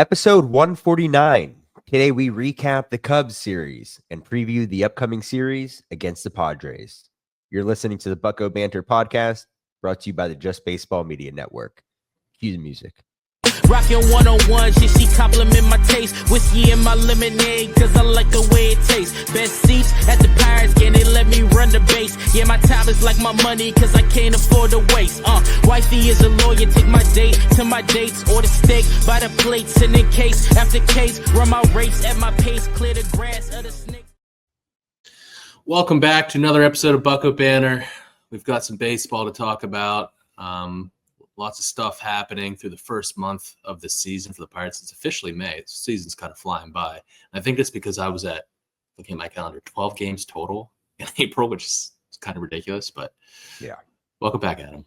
Episode 149. Today we recap the Cubs series and preview the upcoming series against the Padres. You're listening to the Bucco Bantr podcast, brought to you by the Just Baseball Media Network. Cue the music. Rockin' 101, she compliment my taste. Whiskey in my lemonade, cause I like the way it tastes. Best seats at the Pirates game, they let me run the base. Yeah, my time is like my money, cause I can't afford to waste. Wifey is a lawyer, take my date to my dates. Order steak by the plates, and in case after case, run my race at my pace, clear the grass of the snake. Welcome back to another episode of Bucco Bantr. We've got some baseball to talk about. Lots of stuff happening through the first month of the season for the Pirates. It's officially May. The season's kind of flying by. And I think it's because I was looking at my calendar, 12 games total in April, which is kind of ridiculous. But yeah, welcome back, Adam.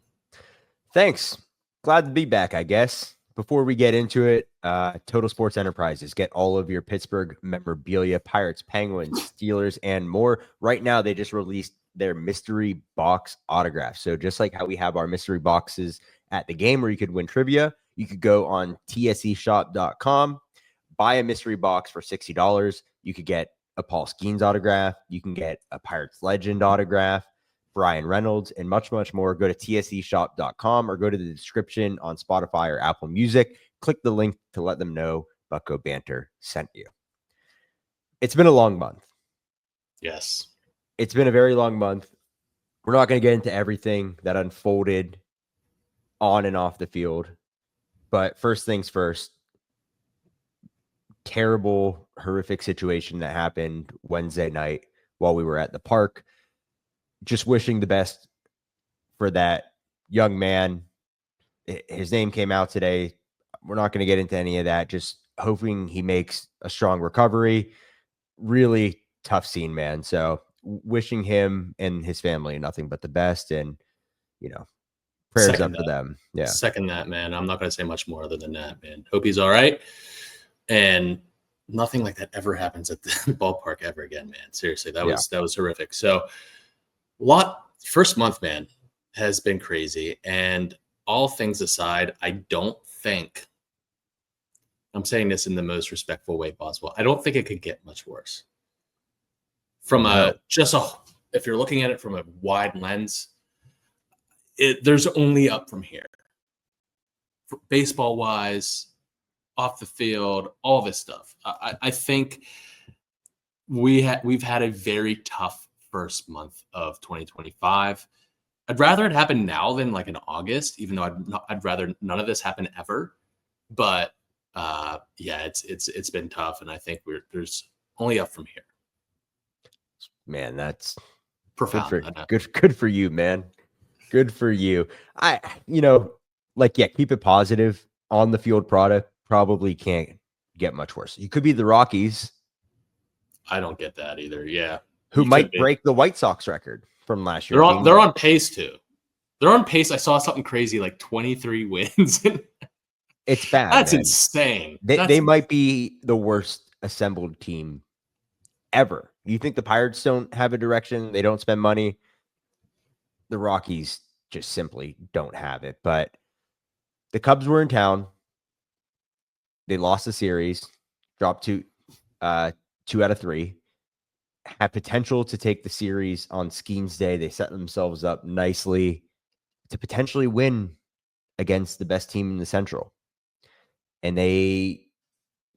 Thanks. Glad to be back, I guess. Before we get into it, Total Sports Enterprises. Get all of your Pittsburgh memorabilia, Pirates, Penguins, Steelers, and more. Right now, they just released their mystery box autograph. So just like how we have our mystery boxes at the game where you could win trivia, you could go on tseshop.com, buy a mystery box for $60. You could get a Paul Skeens autograph. You can get a Pirates legend autograph, Brian Reynolds, and much, much more. Go to tseshop.com or go to the description on Spotify or Apple Music. Click the link to let them know Bucco Bantr sent you. It's been a long month. Yes. It's been a very long month. We're not going to get into everything that unfolded on and off the field. But first things first, terrible, horrific situation that happened Wednesday night while we were at the park. Just wishing the best for that young man. His name came out today. We're not going to get into any of that. Just hoping he makes a strong recovery. Really tough scene, man. So wishing him and his family nothing but the best. And, prayers Second up for them. Yeah. Second that, man. I'm not going to say much more other than that, man. Hope he's all right. And nothing like that ever happens at the ballpark ever again, man. Seriously, that was horrific. So first month, man, has been crazy. And all things aside, I don't think, I'm saying this in the most respectful way possible, I don't think it could get much worse. If you're looking at it from a wide lens, there's only up from here. Baseball wise, off the field, all this stuff. I think we've had a very tough first month of 2025. I'd rather it happen now than like in August, even though I'd rather none of this happen ever. But it's been tough, and I think there's only up from here. Man, that's profound. Good for you, man. Good for you. Keep it positive. On the field product probably can't get much worse. You could be the Rockies. I don't get that either. Yeah. Who might break the White Sox record from last year. They're on pace too. They're on pace. I saw something crazy like 23 wins. It's bad. That's man. Insane. They might be the worst assembled team ever. You think the Pirates don't have a direction? They don't spend money. The Rockies just simply don't have it. But the Cubs were in town. They lost the series, dropped to 2 out of 3. Had potential to take the series on Skeens Day. They set themselves up nicely to potentially win against the best team in the Central. And they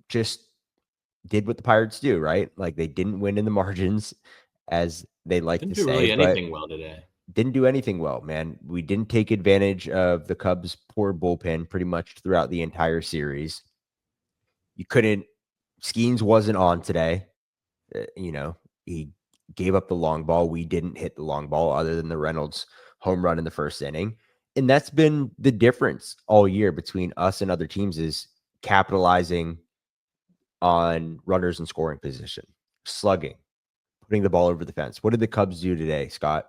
just did what the Pirates do, right? Like they didn't win in the margins, as they like to say. Didn't do really anything well today. Didn't do anything well, man. We didn't take advantage of the Cubs' poor bullpen pretty much throughout the entire series. Skeens wasn't on today. He gave up the long ball. We didn't hit the long ball other than the Reynolds home run in the first inning. And that's been the difference all year between us and other teams, is capitalizing on runners in scoring position, slugging, putting the ball over the fence. What did the Cubs do today, Scott?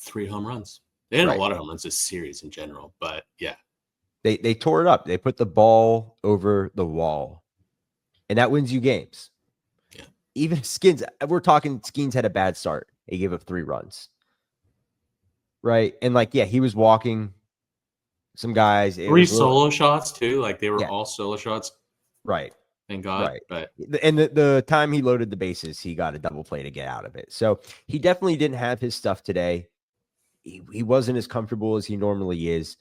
3 home runs. They had a lot of home runs this series in general, but yeah. They tore it up. They put the ball over the wall, and that wins you games. Yeah. Even Skeens, we're talking Skeens had a bad start. He gave up 3 runs. Right? And he was walking some guys. 3 solo shots too. Like they were all solo shots. Right. Thank God. Right. But And the time he loaded the bases, he got a double play to get out of it. So he definitely didn't have his stuff today. He wasn't as comfortable as he normally is.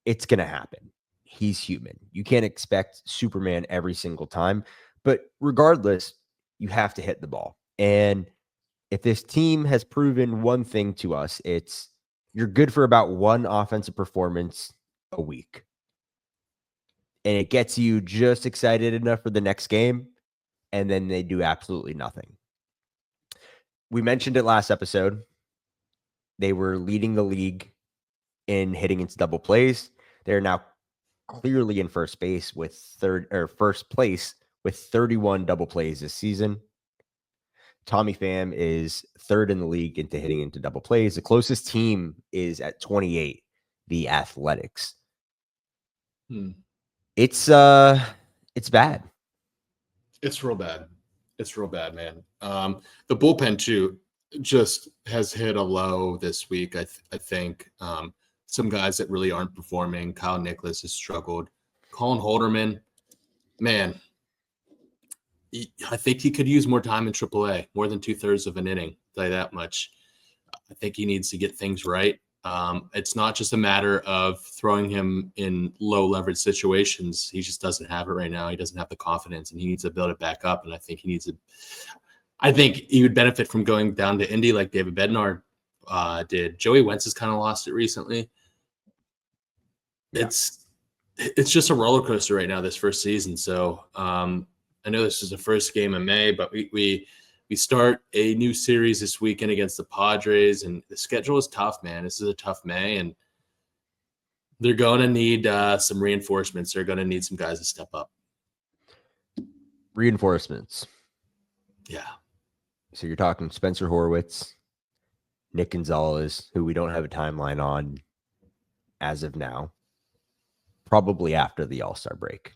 It's going to happen. He's human. You can't expect Superman every single time. But regardless, you have to hit the ball. And if this team has proven one thing to us, it's you're good for about one offensive performance a week. And it gets you just excited enough for the next game. And then they do absolutely nothing. We mentioned it last episode. They were leading the league in hitting into double plays. They're now clearly in first place with 31 double plays this season. Tommy Pham is third in the league into hitting into double plays. The closest team is at 28, the Athletics. It's bad. it's real bad. It's real bad, man. The bullpen too just has hit a low this week. I think some guys that really aren't performing. Kyle Nicholas has struggled. Colin Holderman, man, I think he could use more time in AAA, more than 2/3 of an inning. I'll tell you that much. I think he needs to get things right. It's not just a matter of throwing him in low leverage situations. He just doesn't have it right now. He doesn't have the confidence, and he needs to build it back up. And I think I think he would benefit from going down to Indy like David Bednar did. Joey Wentz has kind of lost it recently. Yeah. It's just a roller coaster right now this first season. So I know this is the first game in May, but we start a new series this weekend against the Padres, and the schedule is tough, man. This is a tough May, and they're going to need some reinforcements. They're going to need some guys to step up. Reinforcements. Yeah. So you're talking Spencer Horwitz, Nick Gonzalez, who we don't have a timeline on as of now, probably after the All-Star break.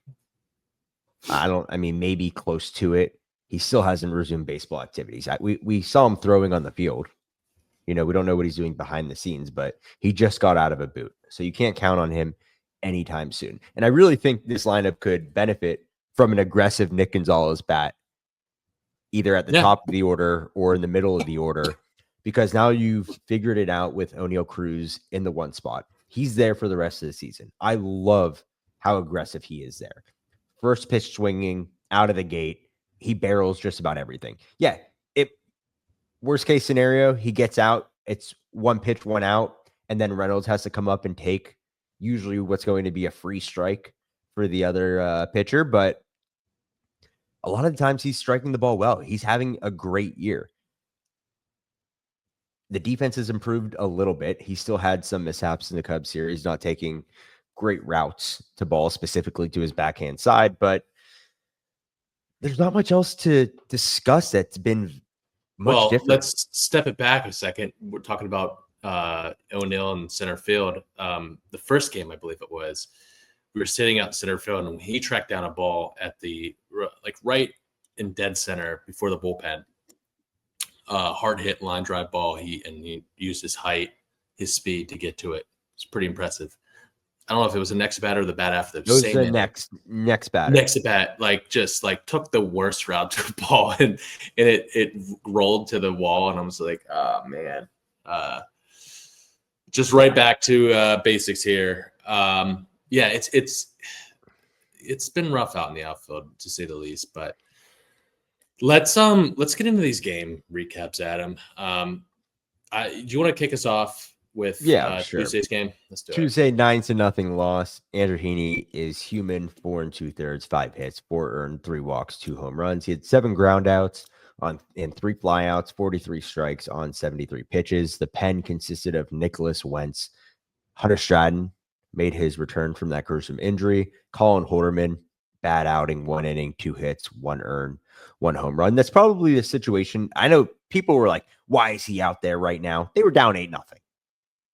Maybe close to it. He still hasn't resumed baseball activities. We saw him throwing on the field. We don't know what he's doing behind the scenes, but he just got out of a boot. So you can't count on him anytime soon. And I really think this lineup could benefit from an aggressive Nick Gonzalez bat, either at the top of the order or in the middle of the order, because now you've figured it out with O'Neal Cruz in the one spot. He's there for the rest of the season. I love how aggressive he is there. First pitch swinging out of the gate. He barrels just about everything. Yeah. Worst case scenario, he gets out. It's one pitch, one out. And then Reynolds has to come up and take usually what's going to be a free strike for the other pitcher. But a lot of the times he's striking the ball well. He's having a great year. The defense has improved a little bit. He still had some mishaps in the Cubs series, not taking great routes to ball, specifically to his backhand side. But there's not much else to discuss that's been much different. Let's step it back a second. We're talking about O'Neal in center field. The first game, I believe it was, we were sitting out in center field, and he tracked down a ball at the right in dead center before the bullpen. Hard hit line drive ball. He used his height, his speed to get to it. It's pretty impressive. I don't know if it was the next bat or the bat after. It was the next bat. Next bat, just took the worst route to the ball, and it rolled to the wall, and I was like, oh man. Just right back to basics here. It's been rough out in the outfield, to say the least. But let's get into these game recaps, Adam. Do you want to kick us off with sure. Tuesday's game? Let's do Tuesday, 9-0 loss. Andrew Heaney is human, 4 2/3, 5 hits, 4 earned, 3 walks, 2 home runs. He had 7 groundouts and 3 flyouts, 43 strikes on 73 pitches. The pen consisted of Nicholas Wentz. Hunter Stratton made his return from that gruesome injury. Colin Holderman, bad outing, 1 inning, 2 hits, 1 earned, 1 home run. That's probably the situation. I know people were like, why is he out there right now? They were down 8-0.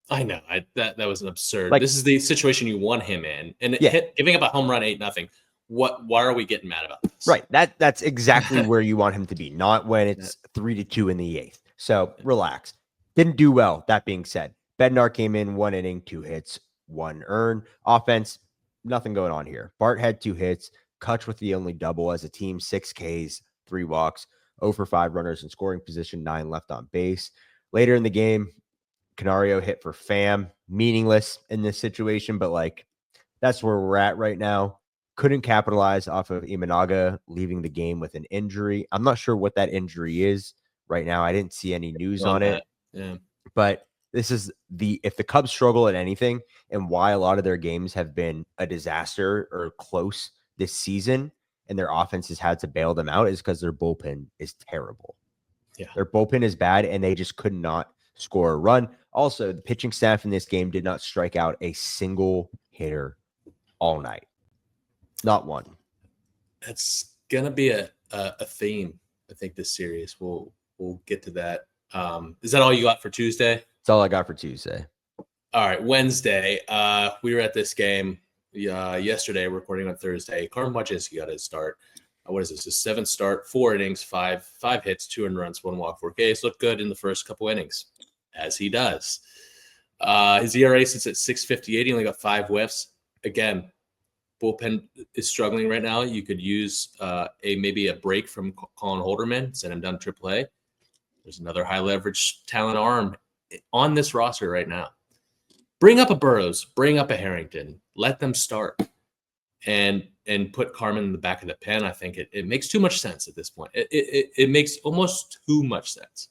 I know. That was an absurd. This is the situation you want him in. And giving up a home run 8-0. Why are we getting mad about this? Right. That's exactly where you want him to be, not when it's 3-2 in the 8th. So relax. Didn't do well. That being said, Bednar came in 1 inning, 2 hits, 1 earned. Offense, nothing going on here. Bart had 2 hits. Kutch with the only double as a team, 6 Ks, 3 walks, 0 for 5 runners in scoring position, 9 left on base. Later in the game, Canario hit for Pham, meaningless in this situation, but like that's where we're at right now. Couldn't capitalize off of Imanaga leaving the game with an injury. I'm not sure what that injury is right now. I didn't see any news on it. Yeah. But this is if the Cubs struggle at anything and why a lot of their games have been a disaster or close this season and their offense has had to bail them out is because their bullpen is terrible. Yeah. Their bullpen is bad and they just could not score a run. Also, the pitching staff in this game did not strike out a single hitter all night. Not one. It's gonna be a theme, I think, this series. We'll get to that. Is that all you got for Tuesday? That's all I got for Tuesday. All right, Wednesday. We were at this game yesterday, recording on Thursday. Carmen Wojcinski got his start. What is this? His 7th start, 4 innings, 5 hits, 2 earned runs, 1 walk, 4 Ks. Looked good in the first couple innings, as he does. His ERA sits at 6.58. He only got 5 whiffs. Again, bullpen is struggling right now. You could use maybe a break from Colin Holderman, send him down to AAA. There's another high leverage talent arm on this roster right now. Bring up a Burrows, bring up a Harrington, let them start, and put Carmen in the back of the pen. I think it makes too much sense at this point. It makes almost too much sense.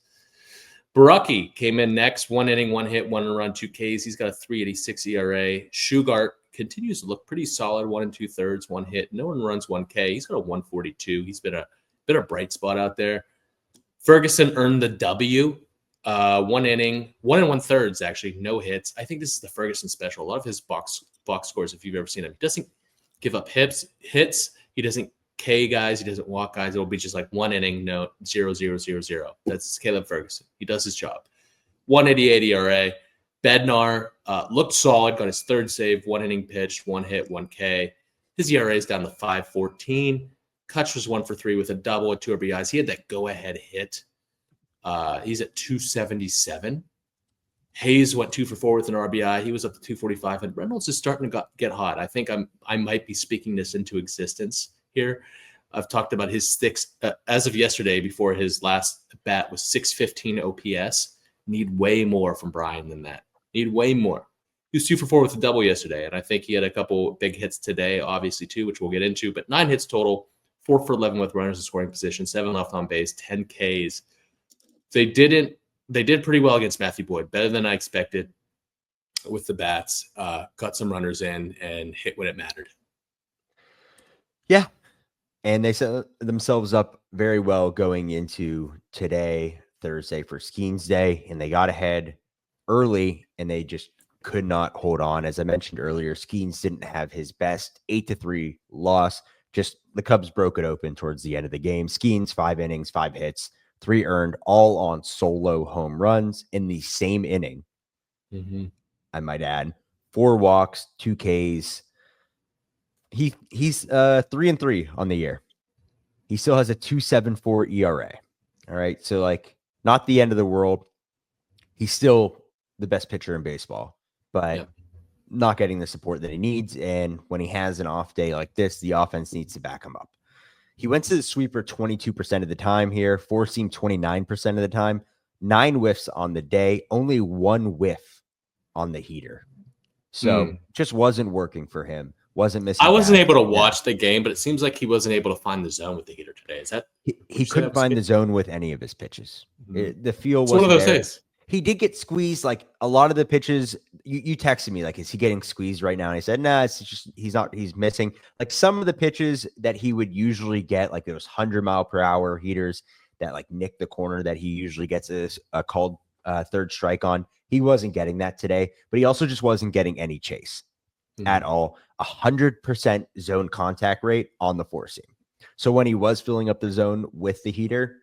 Baraki came in next, 1 inning, 1 hit, 1 run, 2 Ks. He's got a 3.86 ERA. Shugart continues to look pretty solid, 1 2/3, 1 hit, no one runs, 1 K. He's got a 142. He's been a bright spot out there. Ferguson earned the W. 1 inning, 1 1/3 actually, no hits. I think this is the Ferguson special. A lot of his box scores, if you've ever seen him, he doesn't give up hits. He doesn't K guys. He doesn't walk guys. It'll be just like 1 inning, no 0 0 0 0. That's Caleb Ferguson. He does his job. 1.88 ERA. Bednar looked solid. Got his 3rd save. 1 inning pitched. 1 hit. 1 K. His ERA is down to 5.14. Kutch was 1 for 3 with a double with 2 RBIs. He had that go-ahead hit. He's at 277. Hayes went 2 for 4 with an RBI. He was up to 245. And Reynolds is starting to get hot. I think I might be speaking this into existence here. I've talked about his sticks as of yesterday before his last bat was 615 OPS. Need way more from Brian than that. Need way more. He was 2 for 4 with a double yesterday. And I think he had a couple big hits today, obviously, too, which we'll get into. But 9 hits total, 4 for 11 with runners in scoring position, 7 left on base, 10 Ks. They did pretty well against Matthew Boyd, better than I expected with the bats. Got some runners in and hit when it mattered. Yeah. And they set themselves up very well going into today, Thursday, for Skeens Day. And they got ahead early and they just could not hold on. As I mentioned earlier, Skeens didn't have his best 8-3 loss. Just the Cubs broke it open towards the end of the game. Skeens, 5 innings, 5 hits, 3 earned, all on solo home runs in the same inning. Mm-hmm. I might add 4 walks, 2 Ks. He's 3-3 on the year. He still has a 2.74 ERA. All right. So like not the end of the world. He's still the best pitcher in baseball, but not getting the support that he needs. And when he has an off day like this, the offense needs to back him up. He went to the sweeper 22% of the time here, 4-seam 29% of the time, 9 whiffs on the day, only 1 whiff on the heater. So just wasn't working for him. Wasn't missing. I wasn't able to watch the game, but it seems like he wasn't able to find the zone with the heater today. Is that he couldn't find the zone with any of his pitches? The feel was one of those days. He did get squeezed. Like a lot of the pitches, you texted me like, is he getting squeezed right now? And I said, nah, it's just he's missing. Like some of the pitches that he would usually get, like those 100-mile-per-hour heaters that like nick the corner that he usually gets a called 3rd strike on. He wasn't getting that today, but he also just wasn't getting any chase at all. 100% zone contact rate on the 4-seam. So when he was filling up the zone with the heater,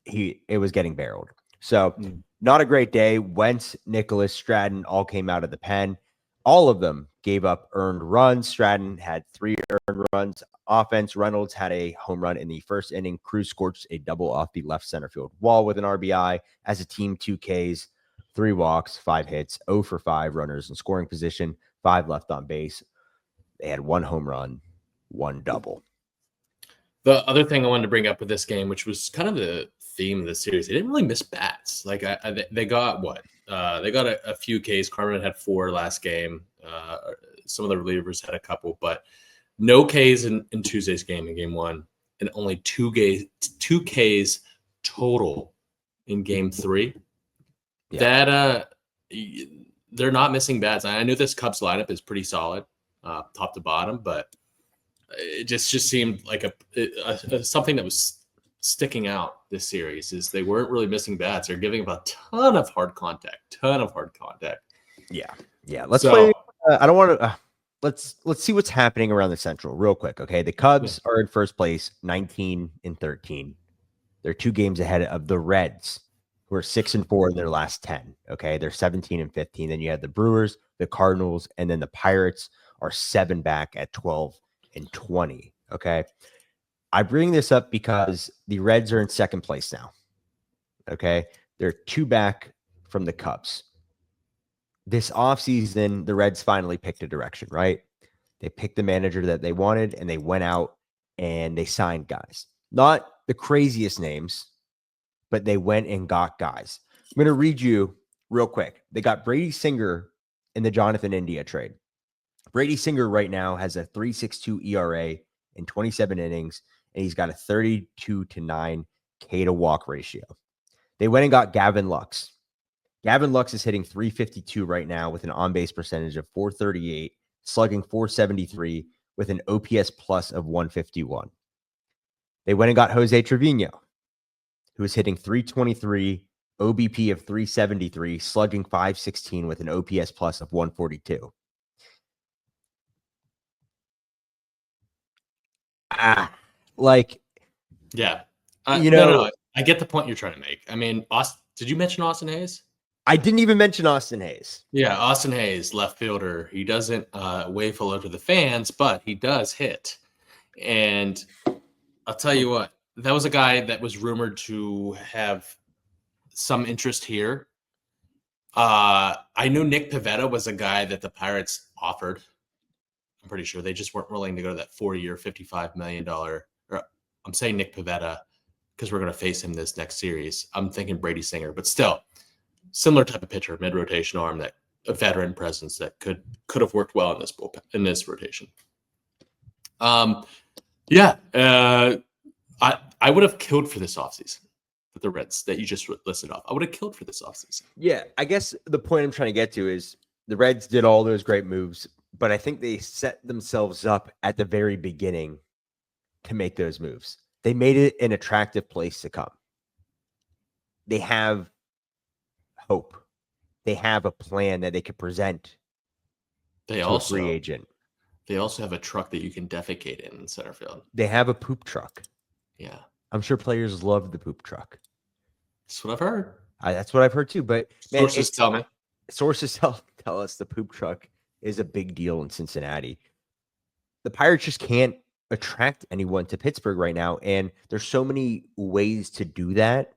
it was getting barreled. So not a great day. Wentz, Nicholas, Stratton all came out of the pen. All of them gave up earned runs. Stratton had 3 earned runs. Offense, Reynolds had a home run in the first inning. Cruz scorched a double off the left center field wall with an RBI. As a team, 2 Ks, 3 walks, 5 hits, 0 for 5 runners in scoring position, 5 left on base. They had 1 home run. one double. The other thing I wanted to bring up with this game, which was kind of the theme of the series, they didn't really miss bats. Like they got what? They got a few Ks. Carmen had 4 last game. Some of the relievers had a couple, but no Ks in Tuesday's game in game 1, and only 2 Ks total in game 3. Yeah. That they're not missing bats. I knew this Cubs lineup is pretty solid, top to bottom, but it just seemed like a something that was sticking out this series is they weren't really missing bats. They're giving up a ton of hard contact. Yeah. Let's play. I don't want to. Let's see what's happening around the Central real quick. Okay, the Cubs are in first place, 19-13. They're 2 games ahead of the Reds, who are 6-4 in their last 10. Okay, they're 17-15. Then you have the Brewers, the Cardinals, and then the Pirates are 7 back at 12-20. Okay, I bring this up because the Reds are in second place now. Okay, they're 2 back from the Cubs. This offseason, the Reds finally picked a direction, right? They picked the manager that they wanted, and they went out and they signed guys. Not the craziest names, but they went and got guys. I'm going to read you real quick. They got Brady Singer in the Jonathan India trade. Brady Singer right now has a 3.62 ERA in 27 innings, and he's got a 32-9 K to walk ratio. They went and got Gavin Lux. Gavin Lux is hitting 352 right now with an on-base percentage of 438, slugging 473 with an OPS plus of 151. They went and got Jose Trevino, who is hitting 323, OBP of 373, slugging 516 with an OPS plus of 142. Yeah. No, I get the point you're trying to make. I mean, did you mention Austin Hayes? I didn't even mention Austin Hayes. Yeah, Austin Hayes, left fielder. He doesn't wave hello to the fans, but he does hit. And I'll tell you what, that was a guy that was rumored to have some interest here. I knew Nick Pivetta was a guy that the Pirates offered. I'm pretty sure they just weren't willing to go to that 4-year, $55 million. I'm saying Nick Pivetta because we're going to face him this next series. I'm thinking Brady Singer, but still, similar type of pitcher, mid-rotation arm, that a veteran presence that could have worked well in this rotation. I would have killed for this offseason with the Reds that you just listed off. I would have killed for this offseason. Yeah, I guess the point I'm trying to get to is the Reds did all those great moves, but I think they set themselves up at the very beginning to make those moves. They made it an attractive place to come. They have hope. They have a plan that they could present to a free agent. They also have a truck that you can defecate in center field. They have a poop truck. Yeah. I'm sure players love the poop truck. That's what I've heard. That's what I've heard too. But sources tell me. Sources tell us the poop truck is a big deal in Cincinnati. The Pirates just can't attract anyone to Pittsburgh right now. And there's so many ways to do that.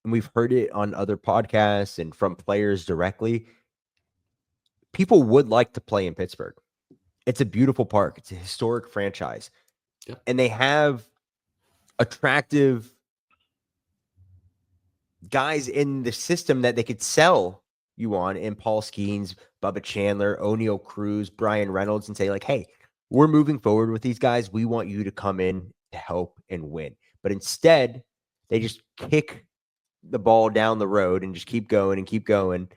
And we've heard it on other podcasts and from players directly. People would like to play in Pittsburgh. It's a beautiful park. It's a historic franchise. Yep. And they have attractive guys in the system that they could sell you on in Paul Skeens, Bubba Chandler, O'Neal Cruz, Brian Reynolds, and say like, hey, we're moving forward with these guys. We want you to come in to help and win. But instead, they just kick the ball down the road and just keep going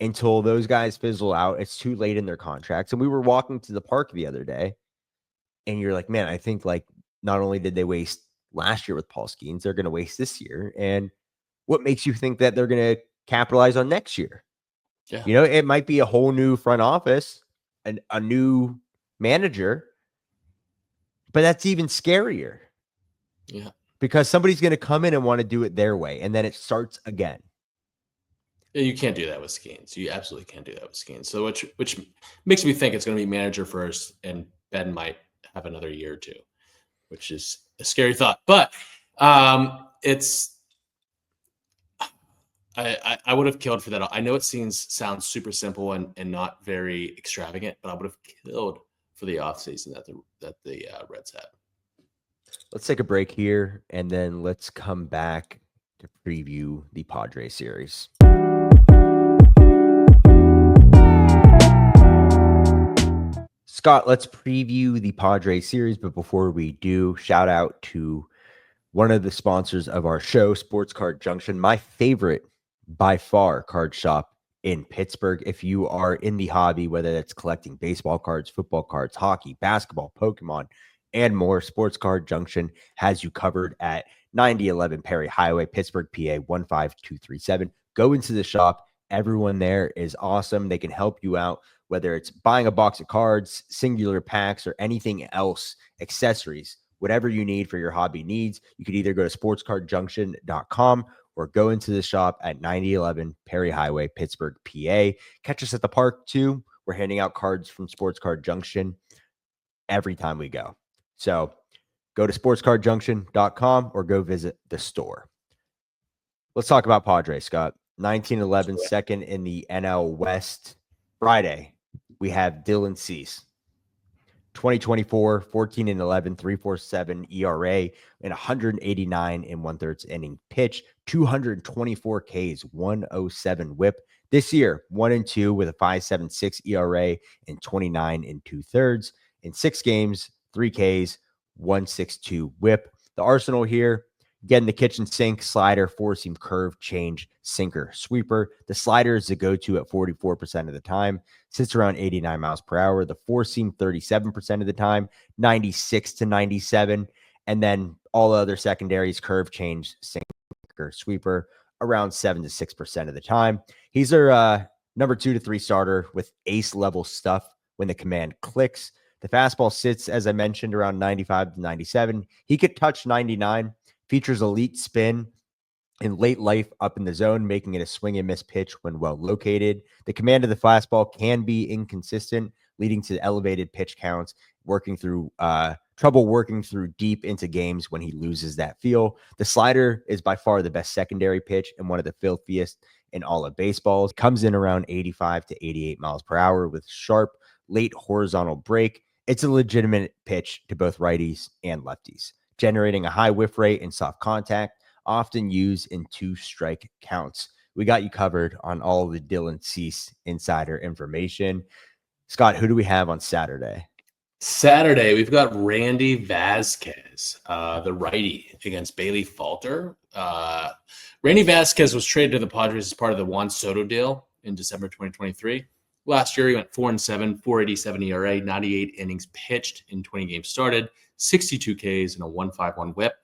until those guys fizzle out. It's too late in their contracts. And we were walking to the park the other day, and you're like, man, I think like not only did they waste last year with Paul Skeens, they're going to waste this year. And what makes you think that they're going to capitalize on next year? Yeah. You know, it might be a whole new front office and a new manager, but that's even scarier. Yeah. Because somebody's going to come in and want to do it their way, and then it starts again. Yeah, you can't do that with Skeens. You absolutely can't do that with Skeens. So which makes me think it's going to be manager first, and Ben might have another year or two, which is a scary thought. But it's I would have killed for that. I know it sounds super simple and not very extravagant, but I would have killed for the offseason that the Reds have. Let's take a break here, and then let's come back to preview the Padres series. Scott, let's preview the Padres series, but before we do, shout out to one of the sponsors of our show, Sports Card Junction, my favorite by far card shop in Pittsburgh. If you are in the hobby, whether that's collecting baseball cards, football cards, hockey, basketball, Pokemon, and more, Sports Card Junction has you covered at 9011 Perry Highway, Pittsburgh, PA 15237. Go into the shop. Everyone there is awesome. They can help you out, whether it's buying a box of cards, singular packs, or anything else, accessories, whatever you need for your hobby needs. You could either go to sportscardjunction.com or go into the shop at 9011 Perry Highway, Pittsburgh, PA. Catch us at the park too. We're handing out cards from Sports Card Junction every time we go. So go to sportscardjunction.com or go visit the store. Let's talk about Padres, Scott. 19-11, second in the NL West. Friday, we have Dylan Cease. 2024, 14-11, 3.47 ERA, and 189 and 1/3 inning pitch, 224 Ks, 107 WHIP. This year, 1-2 with a 5.76 ERA and 29 and 2/3. In 6 games, 3 Ks, 1.62 WHIP. The arsenal here, again, the kitchen sink, slider, four-seam curve, change, sinker, sweeper. The slider is the go-to at 44% of the time, sits around 89 miles per hour. The four-seam 37% of the time, 96 to 97. And then all other secondaries, curve, change, sinker, sweeper, around 7 to 6% of the time. He's our number 2 to 3 starter with ace-level stuff when the command clicks. The fastball sits, as I mentioned, around 95 to 97. He could touch 99. Features elite spin in late life up in the zone, making it a swing and miss pitch when well located. The command of the fastball can be inconsistent, leading to elevated pitch counts, trouble working through deep into games when he loses that feel. The slider is by far the best secondary pitch and one of the filthiest in all of baseball. Comes in around 85 to 88 miles per hour with sharp, late horizontal break. It's a legitimate pitch to both righties and lefties, generating a high whiff rate and soft contact, often used in 2-strike counts. We got you covered on all the Dylan Cease insider information. Scott, who do we have on Saturday? Saturday, we've got Randy Vasquez, the righty, against Bailey Falter. Randy Vasquez was traded to the Padres as part of the Juan Soto deal in December 2023. Last year, he went 4-7, 4.87 ERA, 98 innings pitched in 20 games started, 62 Ks, and a 1.51 WHIP.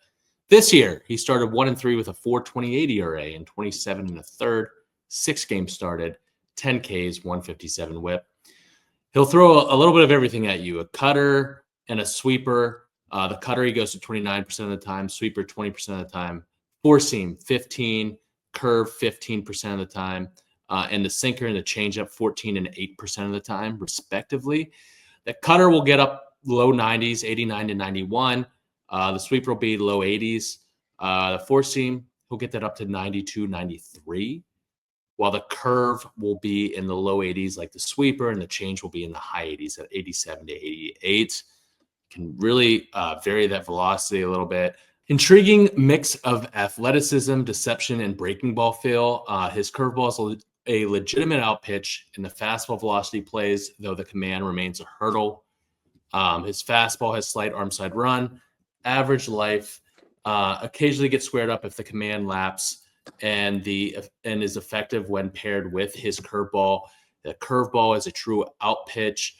This year, he started 1-3 with a 4.28 ERA and 27 1/3, 6 games started, 10 Ks, 1.57 WHIP. He'll throw a little bit of everything at you, a cutter and a sweeper. The cutter, he goes to 29% of the time, sweeper 20% of the time, four-seam 15, curve 15% of the time, and the sinker and the changeup 14 and 8% of the time, respectively. The cutter will get up low 90s, 89 to 91. The sweeper will be low 80s. The four-seam, he'll get that up to 92, 93. While the curve will be in the low 80s like the sweeper, and the change will be in the high 80s at 87 to 88. Can really vary that velocity a little bit. Intriguing mix of athleticism, deception, and breaking ball feel. His curveball is a legitimate out pitch, and the fastball velocity plays, though the command remains a hurdle. His fastball has slight arm side run, average life, occasionally gets squared up if the command laps, and is effective when paired with his curveball. The curveball is a true out pitch.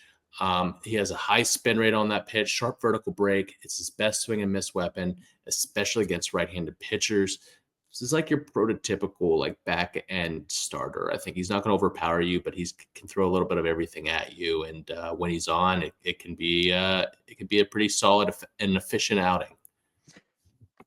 He has a high spin rate on that pitch, sharp vertical break. It's his best swing and miss weapon, especially against right-handed pitchers. This is like your prototypical like back end starter. I think he's not going to overpower you, but he can throw a little bit of everything at you. And when he's on, it can be a pretty solid and efficient outing.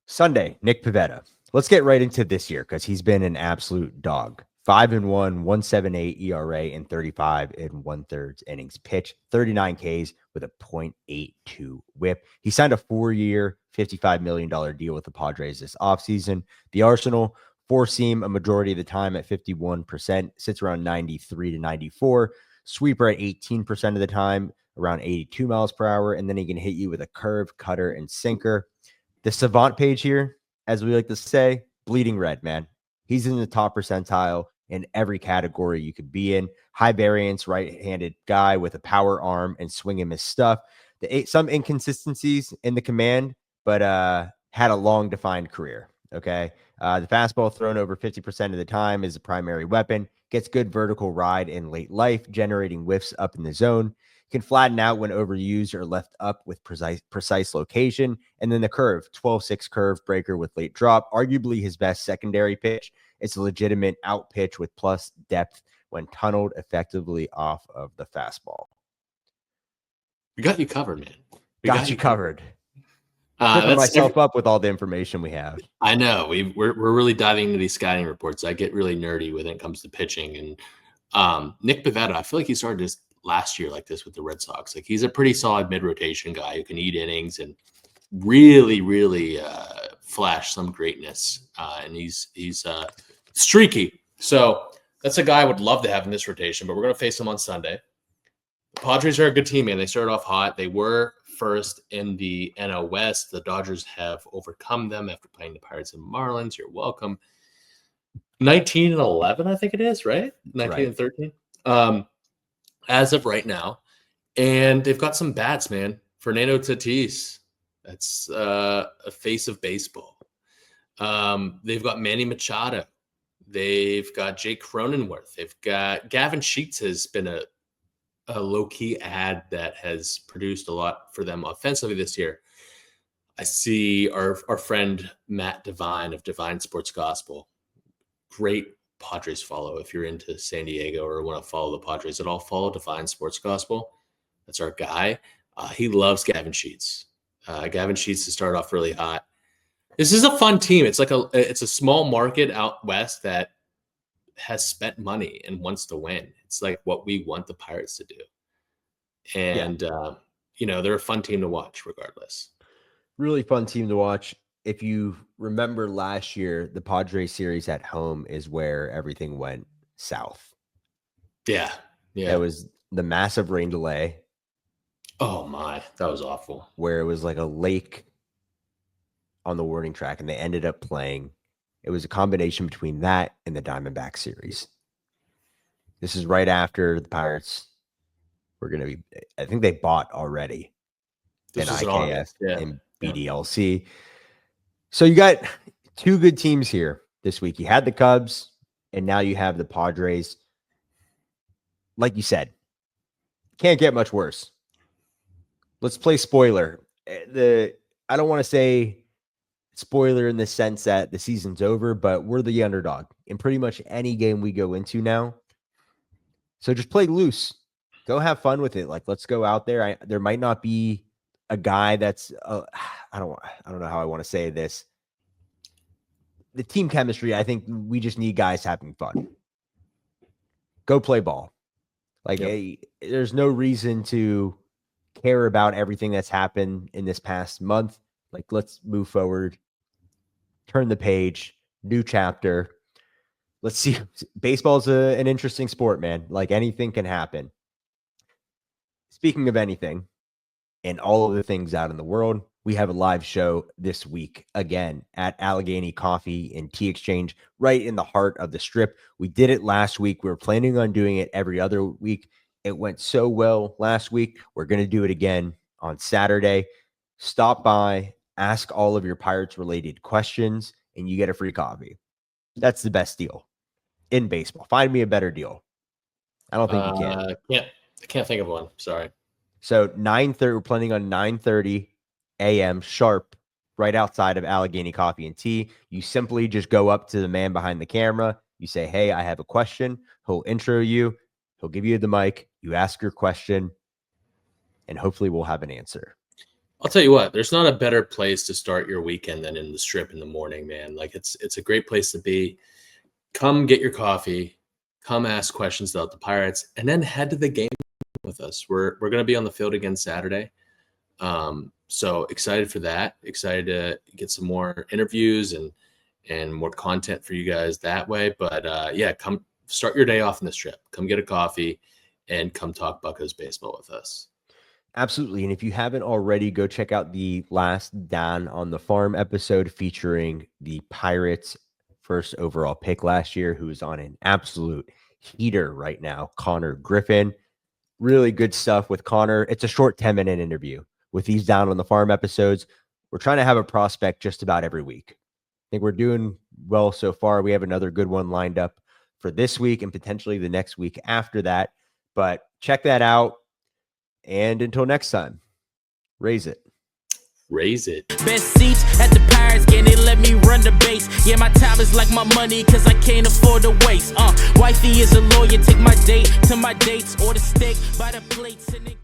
Sunday, Nick Pivetta. Let's get right into this year because he's been an absolute dog. 5-1, 1.78 ERA, and 35 1/3 innings pitched, 39 Ks with a .82 WHIP. He signed a 4-year, $55 million deal with the Padres this offseason. The arsenal, four-seam a majority of the time at 51%, sits around 93 to 94. Sweeper at 18% of the time, around 82 miles per hour, and then he can hit you with a curve, cutter, and sinker. The savant page here, as we like to say, bleeding red, man. He's in the top percentile in every category you could be in. High variance, right-handed guy with a power arm and swing and miss stuff. Some inconsistencies in the command, but had a long defined career. Okay. The fastball thrown over 50% of the time is a primary weapon. Gets good vertical ride in late life, generating whiffs up in the zone. Can flatten out when overused or left up with precise location. And then the curve, 12-6 curve breaker with late drop, arguably his best secondary pitch. It's a legitimate out pitch with plus depth when tunneled effectively off of the fastball. We got you covered, man. We got you covered. Tripping myself up with all the information we have. I know. We're really diving into these scouting reports. I get really nerdy when it comes to pitching. And Nick Pivetta, I feel like he started just last year like this with the Red Sox. Like, he's a pretty solid mid-rotation guy who can eat innings and really, really flash some greatness. And he's streaky. So that's a guy I would love to have in this rotation, but we're going to face him on Sunday. The Padres are a good team, man. They started off hot. They were first in the NL West. The Dodgers have overcome them after playing the Pirates and Marlins. You're welcome. 19-11, I think it is, right? 19-13. As of right now. And they've got some bats, man. Fernando Tatis. That's a face of baseball. They've got Manny Machado. They've got Jake Cronenworth. They've got Gavin Sheets has been a low-key ad that has produced a lot for them offensively this year. I see our friend Matt Devine of Divine Sports Gospel. Great Padres follow. If you're into San Diego or want to follow the Padres at all, follow Divine Sports Gospel. That's our guy. He loves Gavin Sheets. Gavin Sheets has started off really hot. This is a fun team. It's a small market out west that has spent money and wants to win. It's like what we want the Pirates to do. And, they're a fun team to watch regardless. Really fun team to watch. If you remember last year, the Padres series at home is where everything went south. Yeah. It was the massive rain delay. Oh my, that was awful. Where it was like a lake on the warning track and they ended up playing. It was a combination between that and the Diamondback series. This is right after the Pirates were going to be, I think they bought already in IKF and BDLC. So you got two good teams here this week. You had the Cubs and now you have the Padres. Like you said, can't get much worse. Let's play spoiler. I don't want to say spoiler in the sense that the season's over, but we're the underdog in pretty much any game we go into now. So just play loose. Go have fun with it. Like, let's go out there. There might not be a guy that's I don't know how I want to say this. The team chemistry, I think we just need guys having fun. Go play ball. Like, there's no reason to care about everything that's happened in this past month. Like, let's move forward, turn the page, new chapter. Let's see. Baseball's an interesting sport, man. Like, anything can happen. Speaking of anything and all of the things out in the world, we have a live show this week again at Allegheny Coffee and Tea Exchange right in the heart of the Strip. We did it last week. We were planning on doing it every other week. It went so well last week. We're going to do it again on Saturday. Stop by, ask all of your Pirates-related questions, and you get a free coffee. That's the best deal in baseball. Find me a better deal. I don't think you can. I can't think of one. Sorry. So 9:30, we're planning on 9:30 a.m. sharp, right outside of Allegheny Coffee and Tea. You simply just go up to the man behind the camera. You say, hey, I have a question. He'll intro you. He'll give you the mic. You ask your question, and hopefully we'll have an answer. I'll tell you what, there's not a better place to start your weekend than in the Strip in the morning, man. Like, it's a great place to be. Come get your coffee. Come ask questions about the Pirates, and then head to the game with us. We're going to be on the field again Saturday. So excited for that. Excited to get some more interviews and more content for you guys that way. But come start your day off in the Strip. Come get a coffee and come talk Buccos baseball with us. Absolutely. And if you haven't already, go check out the last Down on the Farm episode featuring the Pirates' first overall pick last year, who is on an absolute heater right now, Connor Griffin. Really good stuff with Connor. It's a short 10-minute interview. With these Down on the Farm episodes, we're trying to have a prospect just about every week. I think we're doing well so far. We have another good one lined up for this week and potentially the next week after that. But check that out. And until next time, raise it. Raise it. Best seats at the Pirates game, they let me run the base. Yeah, my time is like my money, cause I can't afford to waste. Wifey is a lawyer, take my date to my dates, or the steak by the plates and